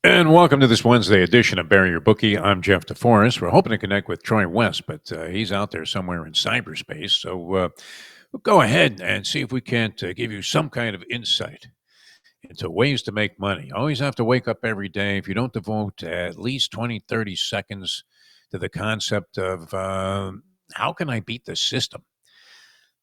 And welcome to this Wednesday edition of Bury Your Bookie. I'm Jeff DeForrest. We're hoping to connect with Troy West, but he's out there somewhere in cyberspace. So we'll go ahead and see if we can't give you some kind of insight into ways to make money. Always have to wake up every day. If you don't devote at least 20, 30 seconds to the concept of how can I beat the system,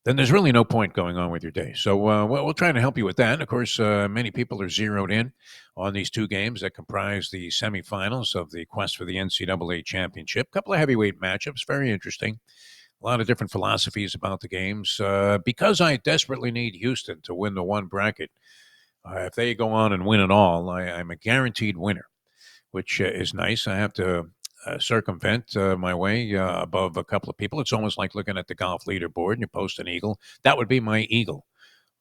then there's really no point going on with your day. So we'll try to help you with that. And of course, many people are zeroed in on these two games that comprise the semifinals of the quest for the NCAA Championship. A couple of heavyweight matchups, very interesting. A lot of different philosophies about the games. Because I desperately need Houston to win the one bracket, if they go on and win it all, I'm a guaranteed winner, which is nice. I have to circumvent my way above a couple of people. It's almost like looking at the golf leaderboard and you post an eagle. That would be my eagle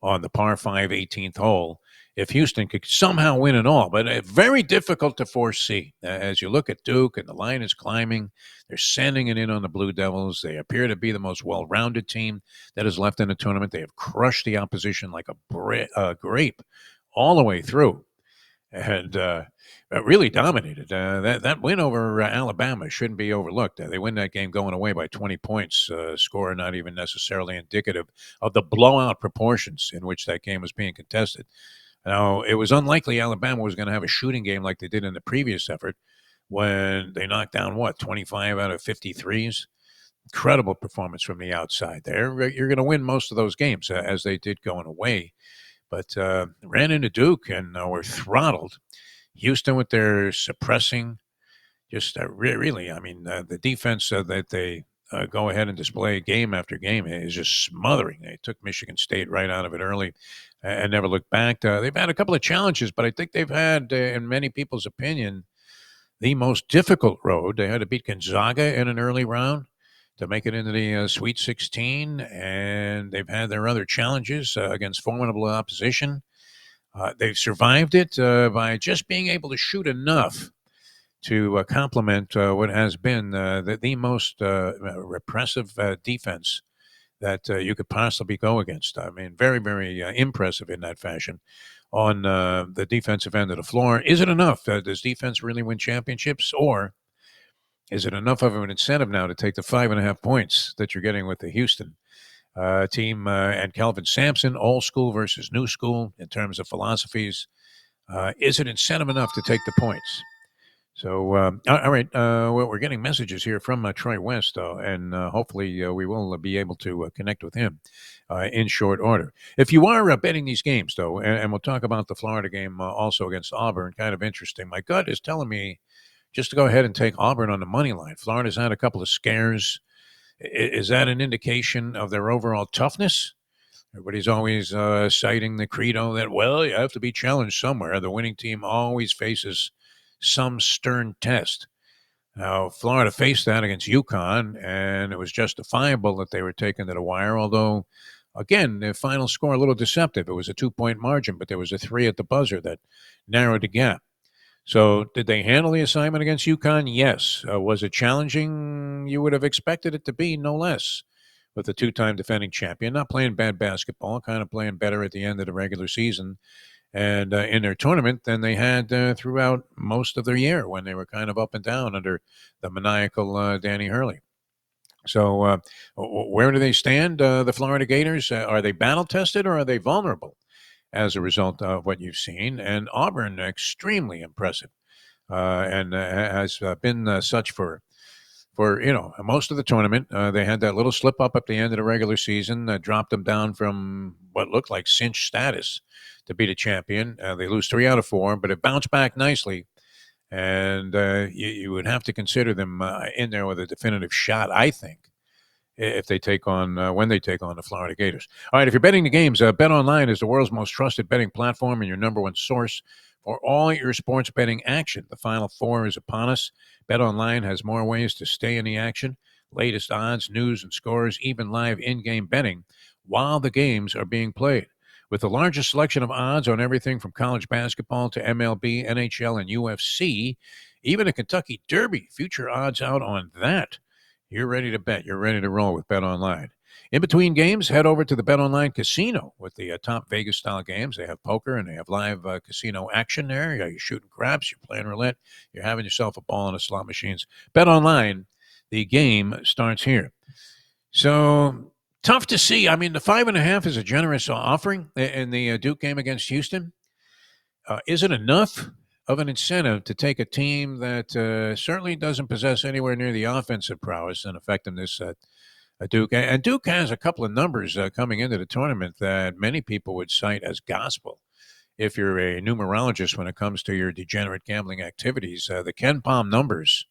on the par 5 18th hole if Houston could somehow win it all. But very difficult to foresee. As you look at Duke and the line is climbing, they're sending it in on the Blue Devils. They appear to be the most well-rounded team that is left in the tournament. They have crushed the opposition like a grape all the way through. And really dominated. That win over Alabama shouldn't be overlooked. They win that game going away by 20 points, score not even necessarily indicative of the blowout proportions in which that game was being contested. Now, it was unlikely Alabama was going to have a shooting game like they did in the previous effort when they knocked down, 25 out of 53s? Incredible performance from the outside there. You're going to win most of those games, as they did going away. But ran into Duke and were throttled. Houston with their suppressing, just really, I mean, the defense that they go ahead and display game after game is just smothering. They took Michigan State right out of it early and never looked back. They've had a couple of challenges, but I think they've had, in many people's opinion, the most difficult road. They had to beat Gonzaga in an early round to make it into the Sweet 16, and they've had their other challenges against formidable opposition. They've survived it by just being able to shoot enough to complement what has been the most repressive defense that you could possibly go against. I mean, very, very impressive in that fashion on the defensive end of the floor. Is it enough? Does defense really win championships, or is it enough of an incentive now to take the 5.5 points that you're getting with the Houston team and Kelvin Sampson, old school versus new school in terms of philosophies? Is it incentive enough to take the points? So, all right, we're getting messages here from Troy West, and hopefully we will be able to connect with him in short order. If you are betting these games, though, and we'll talk about the Florida game also against Auburn, kind of interesting. My gut is telling me just to go ahead and take Auburn on the money line. Florida's had a couple of scares. Is that an indication of their overall toughness? Everybody's always citing the credo that, well, you have to be challenged somewhere. The winning team always faces some stern test. Now, Florida faced that against UConn, and it was justifiable that they were taken to the wire, although, again, the final score a little deceptive. It was a 2-point margin, but there was a 3 at the buzzer that narrowed the gap. So did they handle the assignment against UConn? Yes. Was it challenging? You would have expected it to be, no less, with the two-time defending champion. Not playing bad basketball, kind of playing better at the end of the regular season and in their tournament than they had throughout most of their year when they were kind of up and down under the maniacal Danny Hurley. So where do they stand, the Florida Gators? Are they battle-tested or are they vulnerable as a result of what you've seen? And Auburn, extremely impressive, and has been such for most of the tournament. They had that little slip up at the end of the regular season that dropped them down from what looked like cinch status to be the champion. They lose 3 out of 4, but it bounced back nicely. And you would have to consider them in there with a definitive shot, I think, if they take on when they take on the Florida Gators. All right, if you're betting the games, BetOnline is the world's most trusted betting platform and your number one source for all your sports betting action. The Final Four is upon us. BetOnline has more ways to stay in the action, latest odds, news, and scores, even live in-game betting while the games are being played. With the largest selection of odds on everything from college basketball to MLB, NHL, and UFC, even a Kentucky Derby, future odds out on that. you're ready to bet. You're ready to roll with Bet Online. In between games, head over to the Bet Online casino with the top Vegas style games. They have poker and they have live casino action there. You're shooting craps, you're playing roulette, you're having yourself a ball in the slot machines. Bet Online, the game starts here. So tough to see. I mean, the 5.5 is a generous offering in the Duke game against Houston. Is it enough of an incentive to take a team that certainly doesn't possess anywhere near the offensive prowess and effectiveness at Duke? And Duke has a couple of numbers coming into the tournament that many people would cite as gospel if you're a numerologist when it comes to your degenerate gambling activities. The Ken Palm numbers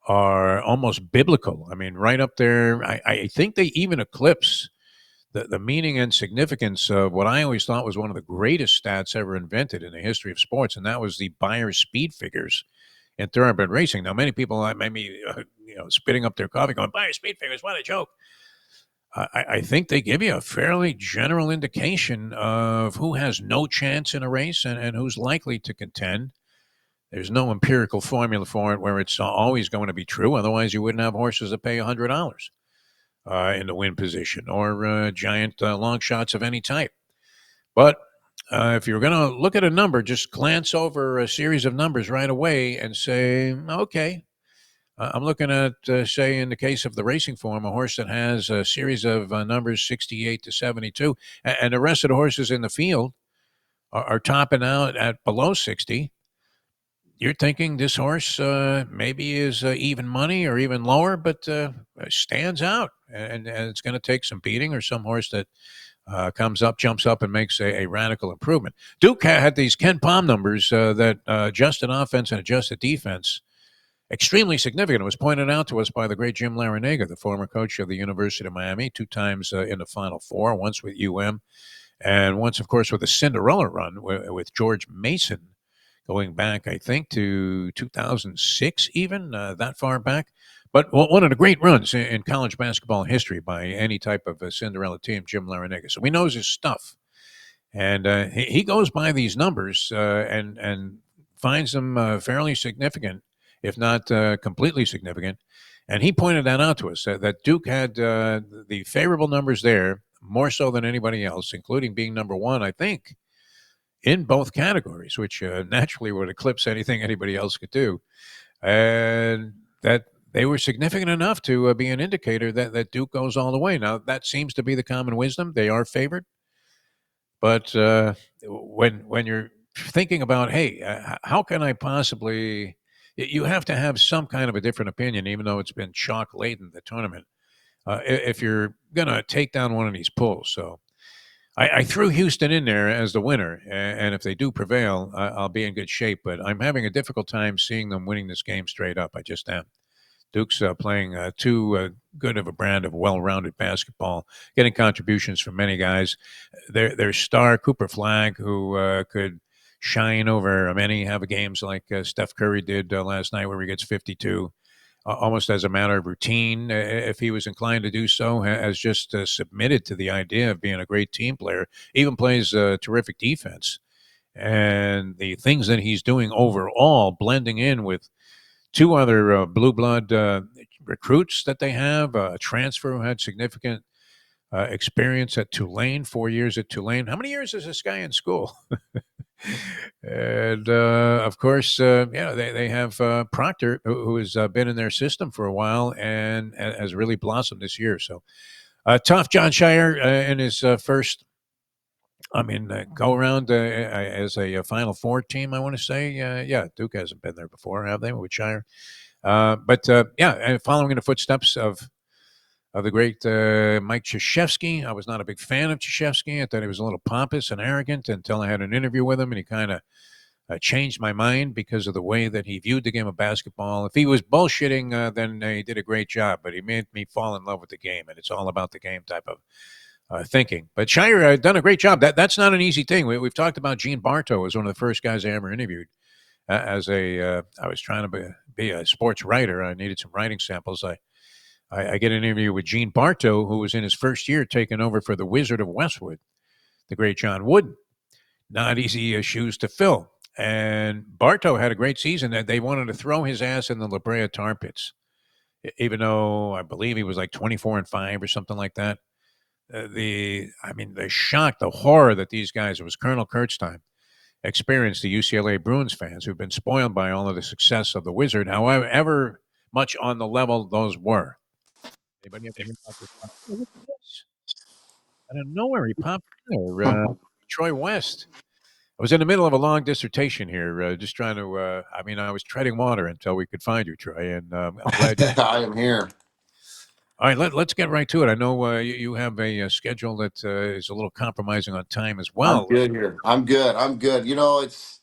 are almost biblical. I mean, right up there. I think they even eclipse the meaning and significance of what I always thought was one of the greatest stats ever invented in the history of sports, and that was the Buyer's speed figures in thoroughbred racing. Now, many people might be, spitting up their coffee, going, "Buyer's speed figures, what a joke!" I think they give you a fairly general indication of who has no chance in a race and who's likely to contend. There's no empirical formula for it where it's always going to be true. Otherwise, you wouldn't have horses that pay $100 in the win position or giant long shots of any type. But if you're going to look at a number, just glance over a series of numbers right away and say, okay, I'm looking at, say, in the case of the racing form, a horse that has a series of numbers 68 to 72, and the rest of the horses in the field are topping out at below 60. You're thinking this horse maybe is even money or even lower, but stands out, and it's going to take some beating, or some horse that comes up, jumps up, and makes a radical improvement. Duke had these Ken Palm numbers that adjusted offense and adjusted defense extremely significant. It was pointed out to us by the great Jim Larinaga, the former coach of the University of Miami, 2 times in the Final Four, once with UM, and once, of course, with a Cinderella run with George Mason, going back, I think, to 2006, even that far back. But one of the great runs in college basketball history by any type of a Cinderella team, Jim Larinaga. So he knows his stuff. And he goes by these numbers and finds them fairly significant, if not completely significant. And he pointed that out to us, that Duke had the favorable numbers there, more so than anybody else, including being number one, I think, in both categories, which naturally would eclipse anything anybody else could do. And that they were significant enough to be an indicator that Duke goes all the way. Now, that seems to be the common wisdom. They are favored. But when you're thinking about, hey, how can I possibly, you have to have some kind of a different opinion, even though it's been chalk laden the tournament, if you're going to take down one of these pulls. So I threw Houston in there as the winner, and if they do prevail, I'll be in good shape. But I'm having a difficult time seeing them winning this game straight up. I just am. Duke's playing too good of a brand of well-rounded basketball, getting contributions from many guys. Their star, Cooper Flagg, who could shine over many, have games like Steph Curry did last night where he gets 52, almost as a matter of routine, if he was inclined to do so, has just submitted to the idea of being a great team player, even plays terrific defense. And the things that he's doing overall, blending in with 2 other blue blood recruits that they have, a transfer who had significant experience at Tulane, 4 years at Tulane. How many years is this guy in school? And of course, they have Proctor, who has been in their system for a while and has really blossomed this year. So tough. John Shire in his first, go around as a Final Four team, I want to say. Yeah, Duke hasn't been there before, have they, with Shire? And following in the footsteps of the great Mike Krzyzewski. I was not a big fan of Krzyzewski. I thought he was a little pompous and arrogant until I had an interview with him, and he kind of changed my mind because of the way that he viewed the game of basketball. If he was bullshitting, then he did a great job, but he made me fall in love with the game, and it's all about the game type of thinking. But Shire done a great job. That's not an easy thing. We've talked about Gene Bartow as one of the first guys I ever interviewed. I was trying to be a sports writer. I needed some writing samples. I get an interview with Gene Bartow, who was in his first year taking over for the Wizard of Westwood, the great John Wooden. Not easy shoes to fill. And Bartow had a great season. They wanted to throw his ass in the La Brea tar pits. even though I believe he was like 24-5 or something like that. The shock, the horror that these guys, it was Colonel Kurt's time, experienced, the UCLA Bruins fans who've been spoiled by all of the success of the Wizard, however much on the level those were. Anybody ever hear about this? Oh, look at this. Out of nowhere, he popped in there. Troy West. I was in the middle of a long dissertation here, just trying to. I was treading water until we could find you, Troy, and I'm glad. I am here. All right, let's get right to it. I know you have a, schedule that is a little compromising on time as I'm well. good here. I'm good. I'm good. You know, it's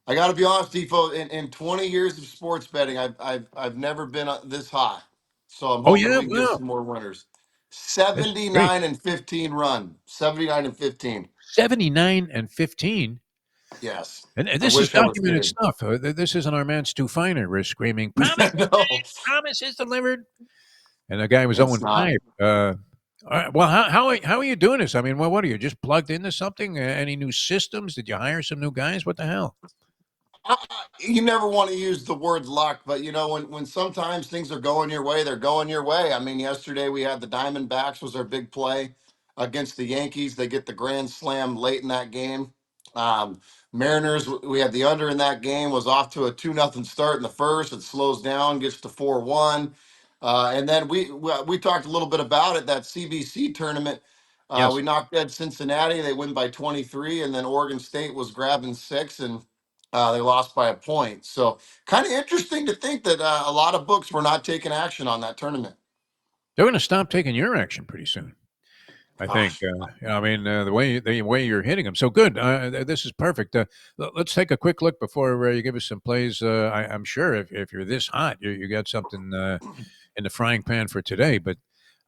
I got to be honest, Defo. In 20 years of sports betting, I've never been this high. So I'm Oh hoping yeah, we can get well, some more winners. that's great. 79-15 run. 79-15. 79-15. Yes. And I this is wish I was documented kidding. stuff. This isn't our man Stu Feiner. We're screaming, promise, No, promise is delivered. And the guy was 0 it's and not. 5. All right, well, how are you doing this? I mean, what are you just plugged into something? Any new systems? Did you hire some new guys? What the hell? You never want to use the word luck, but you know when sometimes things are going your way, they're going your way. I mean, yesterday we had the Diamondbacks was our big play against the Yankees. They get the grand slam late in that game. Mariners, we had the under in that game, was off to a 2-0 start in the first. It slows down, gets to 4-1. And then we talked a little bit about it, that CBC tournament. Yes. We knocked dead Cincinnati. They win by 23, and then Oregon State was grabbing six, and they lost by a point. So kind of interesting to think that a lot of books were not taking action on that tournament. They're going to stop taking your action pretty soon. I think. Gosh. The way you're hitting them. So good. This is perfect. Let's take a quick look before you give us some plays. I'm sure if you're this hot, you got something in the frying pan for today. But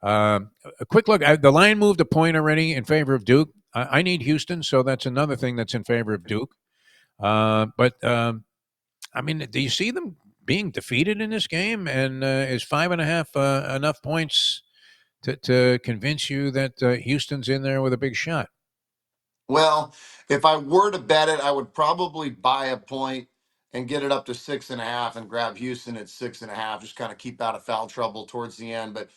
a quick look. The line moved a point already in favor of Duke. I need Houston, so that's another thing that's in favor of Duke. But I mean, do you see them being defeated in this game? And is 5.5 enough points to convince you that Houston's in there with a big shot? Well, if I were to bet it, I would probably buy a point and get it up to 6.5 and grab Houston at 6.5. Just kind of keep out of foul trouble towards the end. But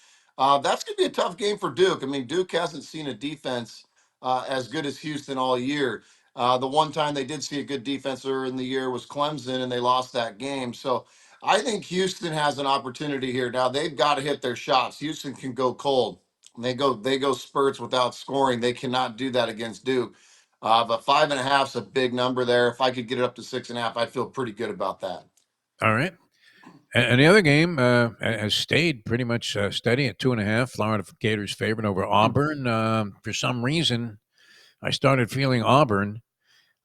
that's going to be a tough game for Duke. I mean, Duke hasn't seen a defense as good as Houston all year. The one time they did see a good defense earlier in the year was Clemson, and they lost that game. So I think Houston has an opportunity here. Now they've got to hit their shots. Houston can go cold. They go spurts without scoring. They cannot do that against Duke. But 5.5 is a big number there. If I could get it up to 6.5, I'd feel pretty good about that. All right. And the other game has stayed pretty much steady at 2.5. Florida Gators favored over Auburn. For some reason, I started feeling Auburn.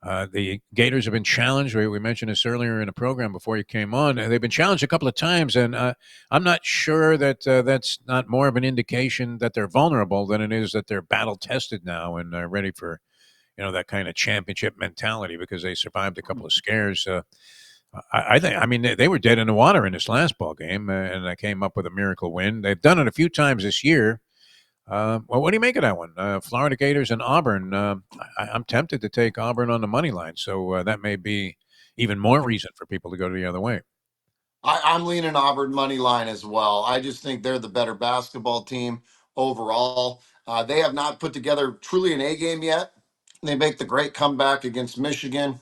The Gators have been challenged. We mentioned this earlier in the program before you came on. They've been challenged a couple of times, and I'm not sure that that's not more of an indication that they're vulnerable than it is that they're battle tested now and ready for that kind of championship mentality because they survived a couple of scares. I think. I mean, they were dead in the water in this last ball game, and they came up with a miracle win. They've done it a few times this year. Well, what do you make of that one? Florida Gators and Auburn. I'm tempted to take Auburn on the money line, so that may be even more reason for people to go the other way. I'm leaning Auburn money line as well. I just think they're the better basketball team overall. They have not put together truly an A game yet. They make the great comeback against Michigan,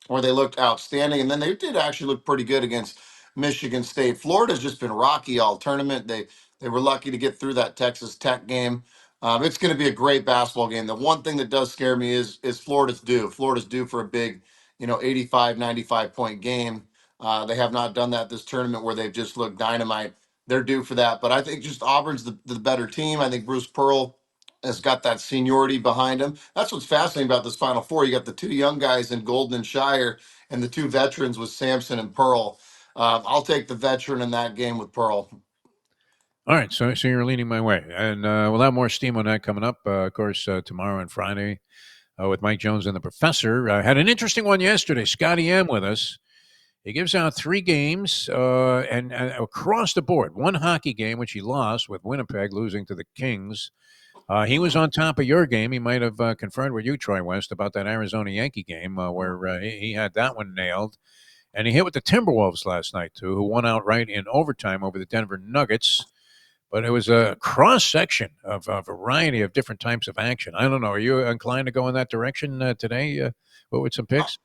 where they looked outstanding, and then they did actually look pretty good against Michigan State. Florida's just been rocky all tournament. They were lucky to get through that Texas Tech game. It's going to be a great basketball game. The one thing that does scare me is Florida's due. Florida's due for a big, 85, 95 point game. They have not done that this tournament where they've just looked dynamite. They're due for that. But I think just Auburn's the better team. I think Bruce Pearl has got that seniority behind him. That's what's fascinating about this Final Four. You got the two young guys in Golden and Shire and the two veterans with Sampson and Pearl. I'll take the veteran in that game with Pearl. All right, so you're leaning my way, and we'll have more steam on that coming up, of course, tomorrow and Friday with Mike Jones and the Professor. Had an interesting one yesterday. Scotty M with us. He gives out 3 games and across the board. One hockey game, which he lost with Winnipeg losing to the Kings. He was on top of your game. He might have confirmed with you, Troy West, about that Arizona Yankee game where he had that one nailed. And he hit with the Timberwolves last night, too, who won outright in overtime over the Denver Nuggets. But it was a cross section of a variety of different types of action. I don't know. Are you inclined to go in that direction today? With some picks?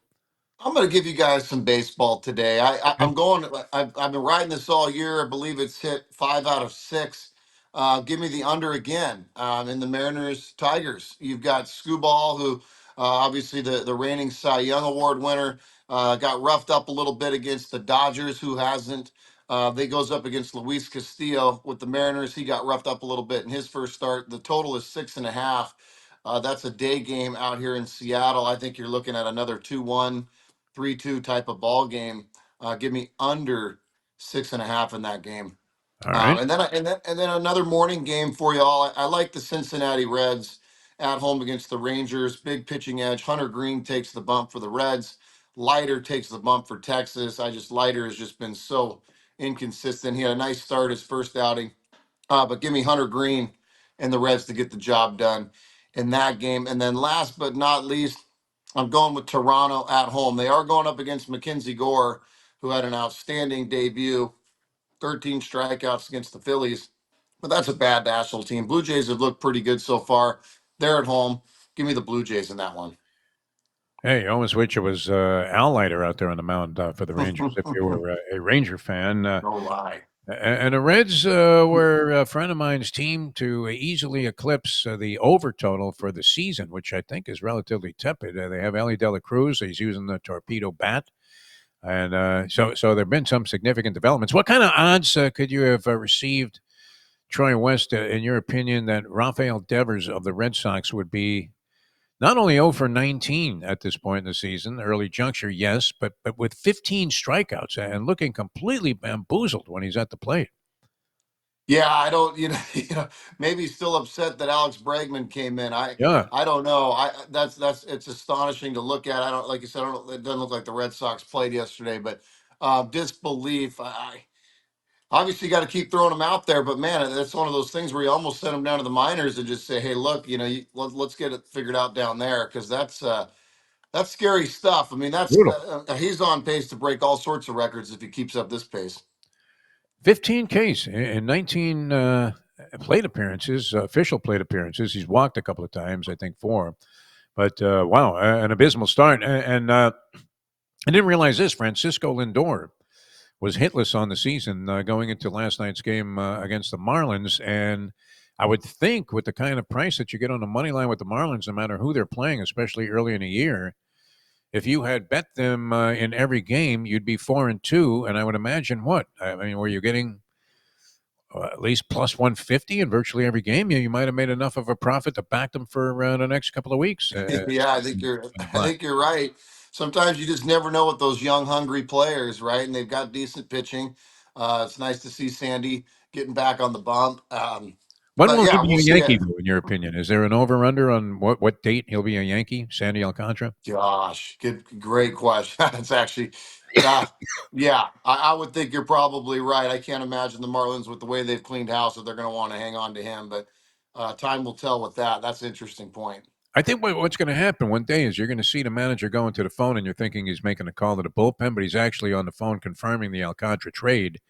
I'm going to give you guys some baseball today. Okay. I'm going. I've been riding this all year. I believe it's hit 5 out of 6. Give me the under again in the Mariners Tigers. You've got Scooball, who obviously the reigning Cy Young Award winner, got roughed up a little bit against the Dodgers, who hasn't. They goes up against Luis Castillo with the Mariners. He got roughed up a little bit in his first start. The total is 6.5. That's a day game out here in Seattle. I think you're looking at another 2-1. 3-2 type of ball game. Give me under 6.5 in that game. All right. And then another morning game for y'all. I like the Cincinnati Reds at home against the Rangers. Big pitching edge. Hunter Green takes the bump for the Reds. Leiter takes the bump for Texas. Leiter has just been so inconsistent. He had a nice start his first outing, but give me Hunter Green and the Reds to get the job done in that game. And then last but not least, I'm going with Toronto at home. They are going up against Mackenzie Gore, who had an outstanding debut, 13 strikeouts against the Phillies. But that's a bad National team. Blue Jays have looked pretty good so far. They're at home. Give me the Blue Jays in that one. Hey, you almost wish it was Al Leiter out there on the mound for the Rangers if you were a Ranger fan. No lie. And the Reds were a friend of mine's team to easily eclipse the over total for the season, which I think is relatively tepid. They have Ellie De La Cruz. He's using the torpedo bat. And so there have been some significant developments. What kind of odds could you have received, Troy West, in your opinion, that Rafael Devers of the Red Sox would be not only 0 for 19 at this point in the season, early juncture, yes, but with 15 strikeouts and looking completely bamboozled when he's at the plate? Yeah, I don't, maybe he's still upset that Alex Bregman came in. I Yeah, I don't know. That's it's astonishing to look at. I don't like you said. I don't. It doesn't look like the Red Sox played yesterday, but disbelief. I obviously got to keep throwing him out there, but man, that's one of those things where you almost send him down to the minors and just say, hey, look, let's get it figured out down there because that's scary stuff. I mean, brutal. he's on pace to break all sorts of records if he keeps up this pace. 15 Ks in 19 plate appearances, official plate appearances. He's walked a couple of times, I think 4. But wow, an abysmal start. And I didn't realize this. Francisco Lindor was hitless on the season going into last night's game against the Marlins. And I would think with the kind of price that you get on the money line with the Marlins, no matter who they're playing, especially early in the year, if you had bet them in every game, you'd be 4-2. And I would imagine what? I mean, were you getting at least plus 150 in virtually every game? You might have made enough of a profit to back them for the next couple of weeks. Yeah, I think you're right. Sometimes you just never know with those young, hungry players, right? And they've got decent pitching. It's nice to see Sandy getting back on the bump. When But will he yeah, be we'll a see. Yankee, though, in your opinion? Is there an over/under on what date he'll be a Yankee, Sandy Alcantara? Gosh, great question. That's actually, uh, yeah, I would think you're probably right. I can't imagine the Marlins with the way they've cleaned house that they're going to want to hang on to him. But time will tell with that. That's an interesting point. I think what's going to happen one day is you're going to see the manager going to the phone and you're thinking he's making a call to the bullpen, but he's actually on the phone confirming the Alcantara trade.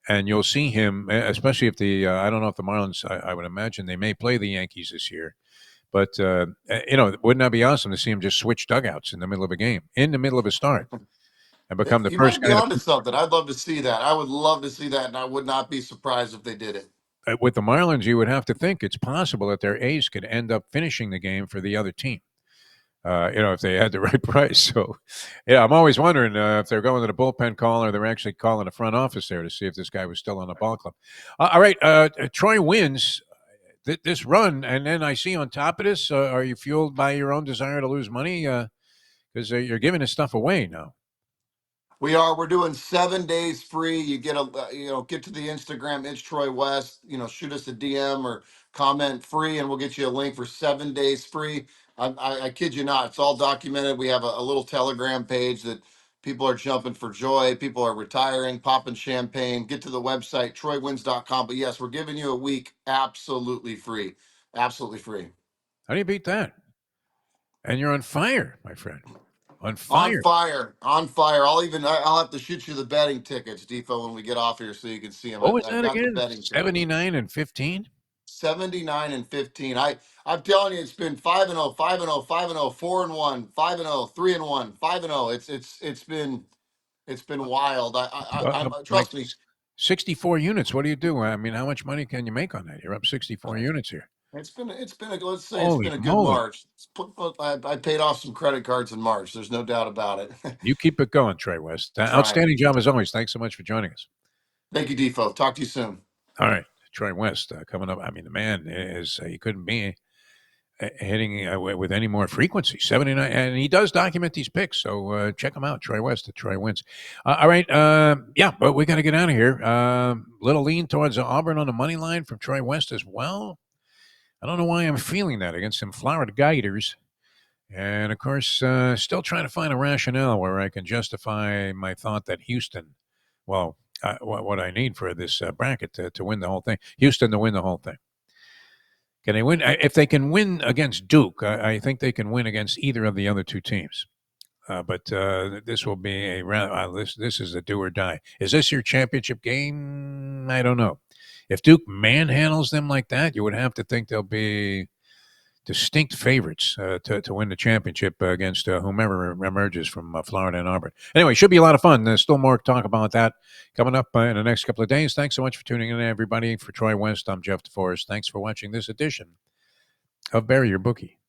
And you'll see him, especially if I don't know if the Marlins, I would imagine they may play the Yankees this year. But, wouldn't that be awesome to see him just switch dugouts in the middle of a game, in the middle of a start, and become the You first might be guy to onto something. I'd love to see that. I would love to see that, and I would not be surprised if they did it. with the Marlins, you would have to think it's possible that their ace could end up finishing the game for the other team. If they had the right price. So, yeah, I'm always wondering if they're going to the bullpen call or they're actually calling the front office there to see if this guy was still on the ball club. All right, Troy wins this run, and then I see on top of this, are you fueled by your own desire to lose money? Because you're giving this stuff away now. We are. We're doing 7 days free. You get to the Instagram. It's Troy West. Shoot us a DM or comment free, and we'll get you a link for 7 days free. I kid you not. It's all documented. We have a little Telegram page that people are jumping for joy. People are retiring, popping champagne. Get to the website troywins.com. But yes, we're giving you a week absolutely free. Absolutely free. How do you beat that? And you're on fire, my friend. On On fire. fire, on fire. I'll have to shoot you the betting tickets, Defo, when we get off here so you can see them. What was I've that got the again? betting tickets. 79 and 15? 79 and 15. I'm telling you, it's been 5-0, 5-0, 5-0, 4-1, 5-0, 3-1, 5-0. It's been wild. Like Trust me. 64 units. What do you do? I mean, how much money can you make on that? You're up 64 units here. Let's say it's Holy been a good moly. March. I paid off some credit cards in March. There's no doubt about it. You keep it going, Troy West. Trying. Outstanding job as always. Thanks so much for joining us. Thank you, Defo. Talk to you soon. All right. Troy West coming up. I mean, the man is, he couldn't be hitting with any more frequency. 79. And he does document these picks. So check him out. Troy West at Troy Wins. All right. Yeah, but we got to get out of here. Little lean towards Auburn on the money line from Troy West as well. I don't know why I'm feeling that against some Florida Gators. And of course, still trying to find a rationale where I can justify my thought that Houston, well, what I need for this bracket to win the whole thing, Houston to win the whole thing. Can they win? If they can win against Duke, I think they can win against either of the other two teams. But this will be a round. This is a do or die. Is this your championship game? I don't know. If Duke manhandles them like that, you would have to think they'll be distinct favorites to win the championship against whomever emerges from Florida and Auburn. Anyway, should be a lot of fun. There's still more to talk about that coming up in the next couple of days. Thanks so much for tuning in, everybody. For Troy West, I'm Jeff DeForrest. Thanks for watching this edition of Bury Your Bookie.